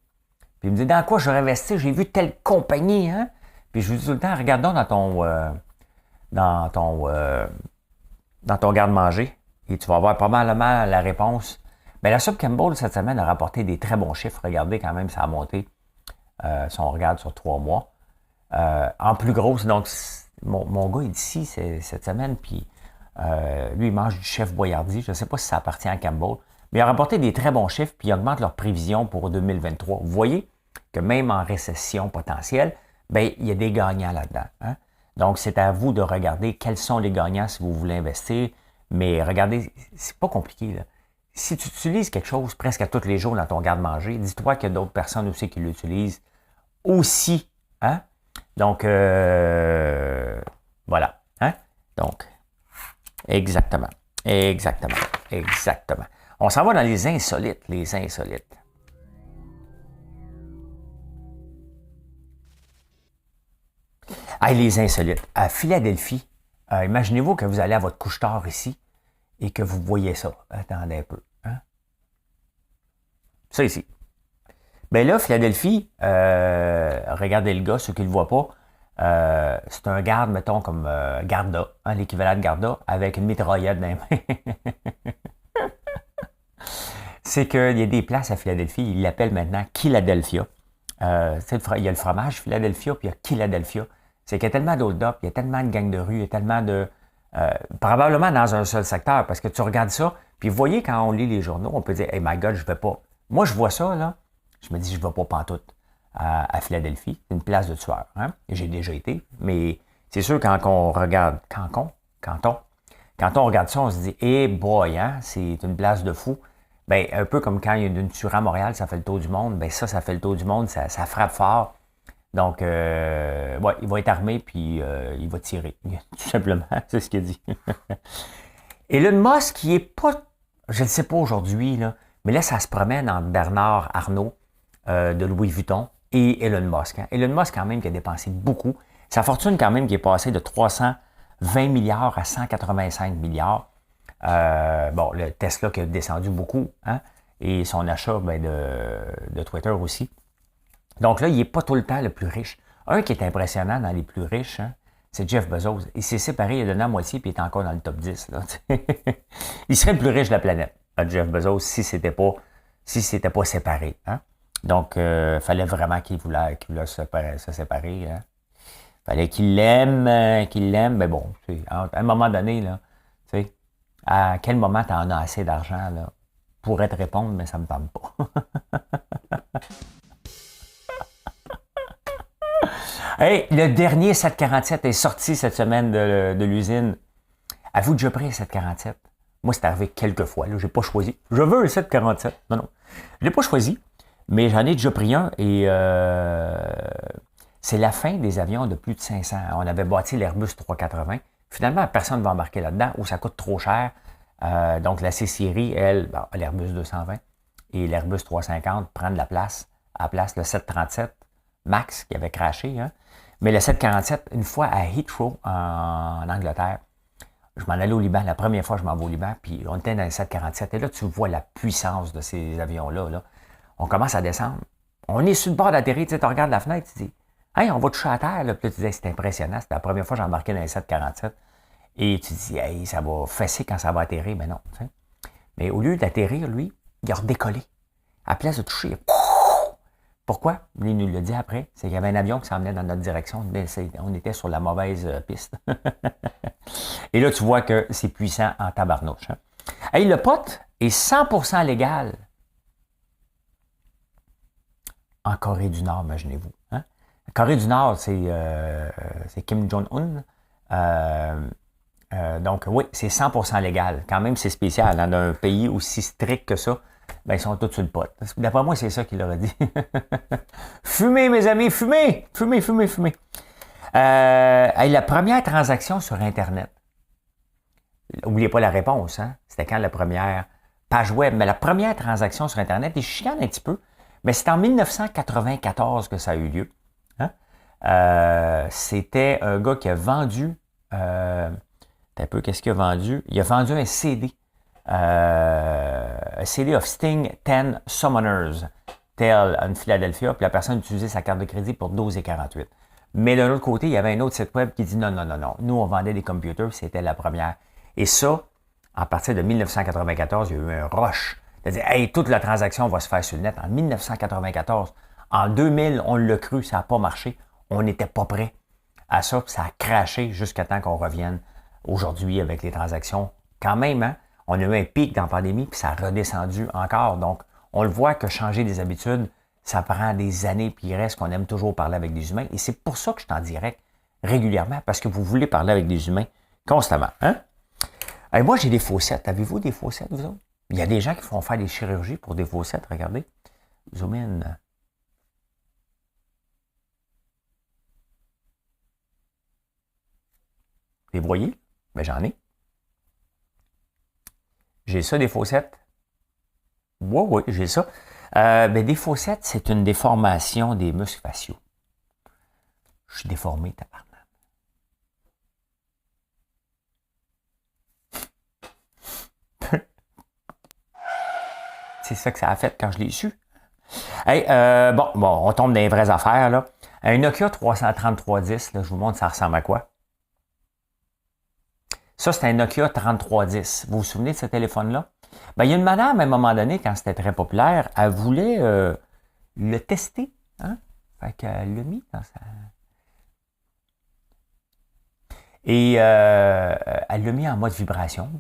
A: Puis vous me dites, dans quoi je vais investir? J'ai vu telle compagnie, hein? Puis je vous dis tout le temps, regardons dans ton garde-manger. Et tu vas avoir probablement la réponse. Mais la soupe Campbell, cette semaine, a rapporté des très bons chiffres. Regardez quand même, ça a monté. Si on regarde sur 3 mois. En plus grosse, donc, mon gars est ici cette semaine, puis lui, il mange du chef Boyardi. Je ne sais pas si ça appartient à Campbell. Mais il a rapporté des très bons chiffres, puis il augmente leurs prévisions pour 2023. Vous voyez que même en récession potentielle, ben, il y a des gagnants là-dedans. Hein? Donc, c'est à vous de regarder quels sont les gagnants si vous voulez investir. Mais regardez, c'est pas compliqué, là. Si tu utilises quelque chose presque à tous les jours dans ton garde-manger, dis-toi qu'il y a d'autres personnes aussi qui l'utilisent aussi. Hein? Donc, voilà. Hein? Donc, exactement. On s'en va dans les insolites. Ah, les insolites. À Philadelphie, imaginez-vous que vous allez à votre couche-tard ici et que vous voyez ça. Attendez un peu. Hein? Ça ici. Bien là, Philadelphie, regardez le gars, ceux qui ne le voient pas, c'est un garde, mettons, comme Garda, hein, l'équivalent de Garda, avec une mitraillette dans les mains. C'est qu'il y a des places à Philadelphie, ils l'appellent maintenant Philadelphia. Il y a le fromage Philadelphia, puis il y a Philadelphia. C'est qu'il y a tellement d'hold-up, il y a tellement de gangs de rue, il y a tellement de... probablement dans un seul secteur, parce que tu regardes ça, puis vous voyez, quand on lit les journaux, on peut dire « Hey my God, je vais pas... » Moi, je vois ça, là, je me dis « Je vais pas pantoute à Philadelphie. » C'est une place de tueurs. Hein? J'ai déjà été, mais c'est sûr, quand on regarde... Quand on regarde ça, on se dit « Hey boy, hein, c'est une place de fou. » Ben, un peu comme quand il y a une tuerie à Montréal, ça fait le tour du monde. Ben ça fait le tour du monde, ça frappe fort. Donc, ouais, il va être armé, puis il va tirer. Tout simplement, c'est ce qu'il dit. Elon Musk, qui est pas, je ne sais pas aujourd'hui, là, mais là, ça se promène entre Bernard Arnault de Louis Vuitton et Elon Musk. Hein. Elon Musk, quand même, qui a dépensé beaucoup. Sa fortune, quand même, qui est passée de 320 milliards à 185 milliards. Bon, le Tesla qui a descendu beaucoup, hein, et son achat ben, de Twitter aussi. Donc là, il n'est pas tout le temps le plus riche. Un qui est impressionnant dans les plus riches, hein, c'est Jeff Bezos. Il s'est séparé, il a donné la moitié, puis il est encore dans le top 10. Là. Il serait le plus riche de la planète, Jeff Bezos, si c'était pas séparé. Hein. Donc, il fallait vraiment qu'il voulait se séparer. Hein. Fallait qu'il l'aime, mais bon, à un moment donné, là, tu sais, à quel moment tu en as assez d'argent là, pourrait te répondre, mais ça ne me tente pas. Hey, le dernier 747 est sorti cette semaine de l'usine. Avez-vous déjà pris un 747? Moi, c'est arrivé quelques fois. Je n'ai pas choisi. Je veux un 747. Non, non. Je ne l'ai pas choisi, mais j'en ai déjà pris un et c'est la fin des avions de plus de 500. On avait bâti l'Airbus 380. Finalement, personne ne va embarquer là-dedans ou ça coûte trop cher. Donc, la C-Series, elle, bon, l'Airbus 220 et l'Airbus 350 prennent la place. À la place, le 737 MAX qui avait crashé. Hein. Mais le 747, une fois à Heathrow, en Angleterre, je m'en allais au Liban. La première fois, je m'en vais au Liban, puis on était dans le 747. Et là, tu vois la puissance de ces avions-là. Là. On commence à descendre. On est sur le bord d'atterrir. Tu regardes la fenêtre, tu dis, hey, on va toucher à terre. Là. Puis là, tu dis, c'est impressionnant. C'était la première fois que j'embarquais dans le 747. Et tu dis, hey, ça va fesser quand ça va atterrir. Mais non. Tu sais. Mais au lieu d'atterrir, lui, il a redécollé. À la place de toucher, pourquoi? Il nous l'a dit après. C'est qu'il y avait un avion qui s'en venait dans notre direction. Mais on était sur la mauvaise piste. Et là, tu vois que c'est puissant en tabarnouche. Hein? Hey, le pot est 100% légal en Corée du Nord, imaginez-vous. Hein? La Corée du Nord, c'est Kim Jong-un. Donc, oui, c'est 100% légal. Quand même, c'est spécial. Dans un pays aussi strict que ça, ben, ils sont tous sur le pot. D'après moi, c'est ça qu'il leur a dit. Fumez, mes amis, fumez! Fumez, fumez, fumez. La première transaction sur Internet. N'oubliez pas la réponse, hein? C'était quand la première page web. Mais la première transaction sur Internet, il chicane un petit peu, mais c'est en 1994 que ça a eu lieu. Hein? C'était un gars qui a vendu... un peu, qu'est-ce qu'il a vendu? Il a vendu un CD. Un CD of Sting 10 Summoners, tel en Philadelphia, puis la personne utilisait sa carte de crédit pour 12,48. Mais de l'autre côté, il y avait un autre site web qui dit non, non, non, non. Nous, on vendait des computers, c'était la première. Et ça, à partir de 1994, il y a eu un rush. C'est-à-dire, hey, toute la transaction va se faire sur le net. En 1994, en 2000, on l'a cru, ça n'a pas marché. On n'était pas prêt à ça, puis ça a craché jusqu'à temps qu'on revienne aujourd'hui avec les transactions. Quand même, hein, on a eu un pic dans la pandémie, puis ça a redescendu encore. Donc, on le voit que changer des habitudes, ça prend des années, puis il reste qu'on aime toujours parler avec des humains. Et c'est pour ça que je suis en direct régulièrement, parce que vous voulez parler avec des humains constamment. Hein? Et moi, j'ai des faussettes. Avez-vous des faussettes, vous autres? Il y a des gens qui font faire des chirurgies pour des faussettes. Regardez. Zoom in. Les voyez? Ben, j'en ai. J'ai ça, des faussettes. Oui, j'ai ça. Ben, des faussettes, c'est une déformation des muscles faciaux. Je suis déformé, tabarnak. C'est ça que ça a fait quand je l'ai su. Hey, bon, on tombe dans les vraies affaires, là. Un Nokia 33310, là, je vous montre ça ressemble à quoi. Ça, c'est un Nokia 3310. Vous vous souvenez de ce téléphone-là? Ben, il y a une madame, à un moment donné, quand c'était très populaire, elle voulait le tester. Hein? Fait qu'elle l'a mis dans sa... Et elle l'a mis en mode vibration.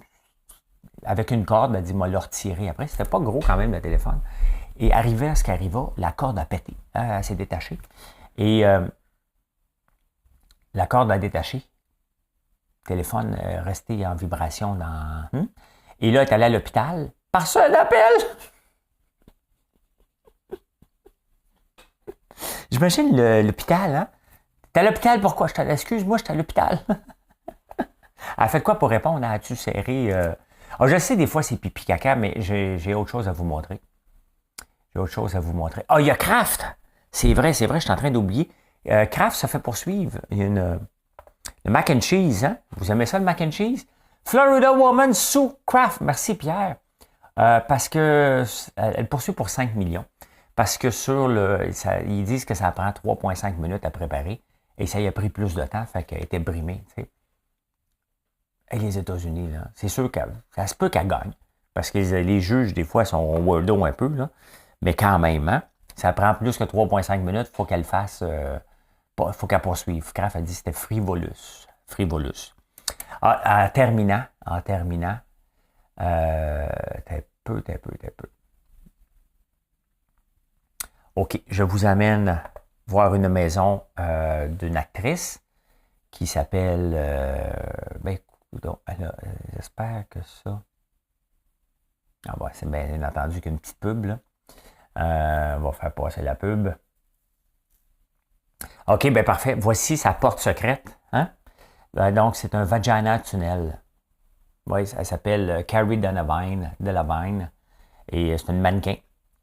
A: Avec une corde, elle dit, moi, le retirer après. C'était pas gros quand même, le téléphone. Et arrivé à ce qu'arriva, la corde a pété. Elle s'est détachée. Et la corde a détaché. Le téléphone est resté en vibration dans... Et là, elle est allée à l'hôpital. Par ça, un appel. J'imagine l'hôpital, hein? T'es à l'hôpital, pourquoi? Excuse-moi, je suis à l'hôpital. Elle fait quoi pour répondre? As-tu serré? Je sais, des fois, c'est pipi caca, mais j'ai autre chose à vous montrer. Ah, il y a Kraft! C'est vrai, je suis en train d'oublier. Kraft se fait poursuivre. Il y a le mac and cheese, hein? Vous aimez ça, le mac and cheese? Florida Woman sue Kraft. Merci, Pierre. Parce que elle poursuit pour 5 millions. Parce que ils disent que ça prend 3,5 minutes à préparer. Et ça y a pris plus de temps, fait qu'elle était brimée. Tu sais. Et les États-Unis, là, c'est sûr que ça se peut qu'elle gagne. Parce que les juges, des fois, sont weirdo un peu, là. Mais quand même, hein, ça prend plus que 3,5 minutes, il faut qu'elle fasse. Faut qu'elle poursuive. Kraft a dit que c'était frivolous. En terminant. T'as peu. OK, je vous amène voir une maison d'une actrice qui s'appelle... j'espère que ça... Ah bon, c'est bien entendu qu'une petite pub, là. On va faire passer la pub. OK, bien parfait. Voici sa porte secrète. Hein? Donc, c'est un vagina tunnel. Oui, elle s'appelle Carrie Delavine. Et c'est une mannequin.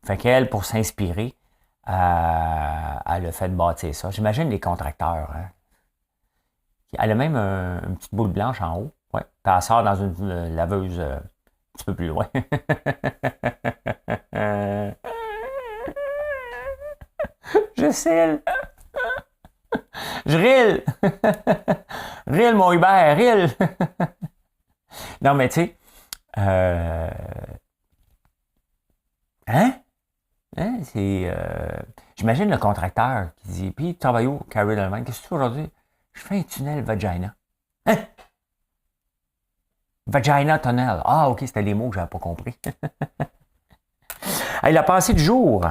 A: Fait qu'elle, pour s'inspirer, elle a fait bâtir ça. J'imagine les contracteurs. Hein? Elle a même une petite boule blanche en haut. Ouais. Puis elle sort dans une laveuse un petit peu plus loin. Je sais. Je rille. Rille, mon Hubert, rille. Non, mais tu sais, c'est... j'imagine le contracteur qui dit, puis tu travailles où, Carrie Delavine? Qu'est-ce que tu fais aujourd'hui? Je fais un tunnel vagina. Hein? Vagina tunnel. Ah, OK, c'était les mots que je n'avais pas compris. Hey, la pensée du jour.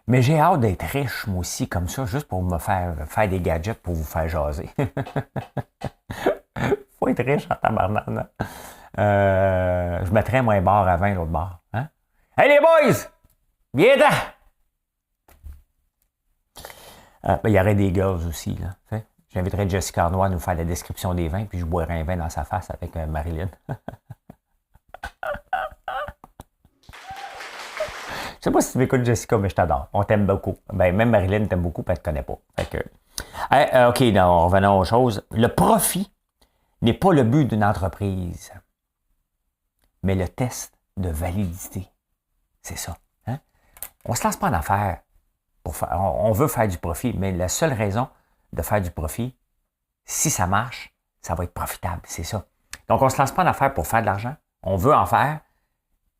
A: Mais j'ai hâte d'être riche, moi aussi, comme ça, juste pour me faire des gadgets pour vous faire jaser. Faut être riche en tabarnak. Je mettrais moins bar à 20 l'autre bar. Hein? Hey les boys! Viens-t'en! Il y aurait des girls aussi. Là. J'inviterais Jessica Arnois à nous faire la description des vins, puis je boirais un vin dans sa face avec Marilyn. Je sais pas si tu m'écoutes, Jessica, mais je t'adore. On t'aime beaucoup. Ben, même Marilyn t'aime beaucoup, puis elle te connaît pas. Fait que... OK, non, revenons aux choses. Le profit n'est pas le but d'une entreprise, mais le test de validité. C'est ça. Hein? On se lance pas en affaires. On veut faire du profit, mais la seule raison de faire du profit, si ça marche, ça va être profitable. C'est ça. Donc, on se lance pas en affaires pour faire de l'argent. On veut en faire.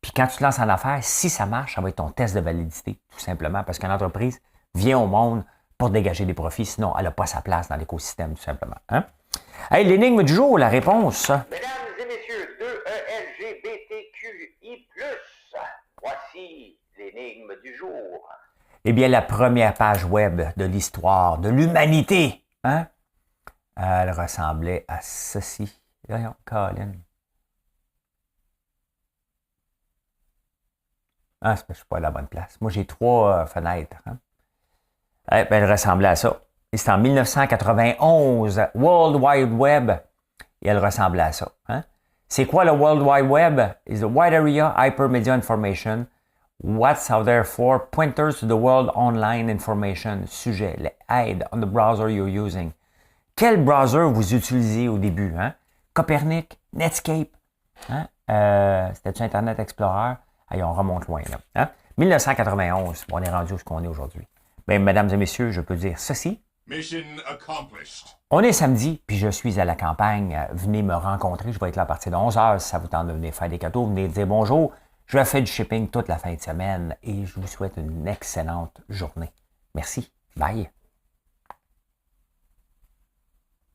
A: Puis quand tu te lances en affaires, si ça marche, ça va être ton test de validité, tout simplement, parce qu'une entreprise vient au monde pour dégager des profits, sinon elle n'a pas sa place dans l'écosystème, tout simplement. Hein? Hey, l'énigme du jour, la réponse.
B: Mesdames et messieurs, 2LGBTQI+, voici l'énigme du jour.
A: Eh bien, la première page web de l'histoire de l'humanité, hein? Elle ressemblait à ceci. Voyons, Colin. Ah, je ne suis pas à la bonne place. Moi, j'ai 3 fenêtres. Hein? Elle ressemblait à ça. Et c'est en 1991, World Wide Web, et elle ressemblait à ça. Hein? C'est quoi le World Wide Web? It's the wide area hypermedia information. What's out there for? Pointers to the world online information. Sujet, les aides on the browser you're using. Quel browser vous utilisez au début? Hein? Copernic, Netscape. Hein? C'était-tu Internet Explorer? Allez, on remonte loin, là. Hein? 1991, on est rendu où ce qu'on est aujourd'hui. Bien, mesdames et messieurs, je peux dire ceci.
C: Mission accomplished.
A: On est samedi, puis je suis à la campagne. Venez me rencontrer. Je vais être là à partir de 11h. Si ça vous tente de venir faire des cadeaux, venez dire bonjour. Je fais du shipping toute la fin de semaine et je vous souhaite une excellente journée. Merci. Bye.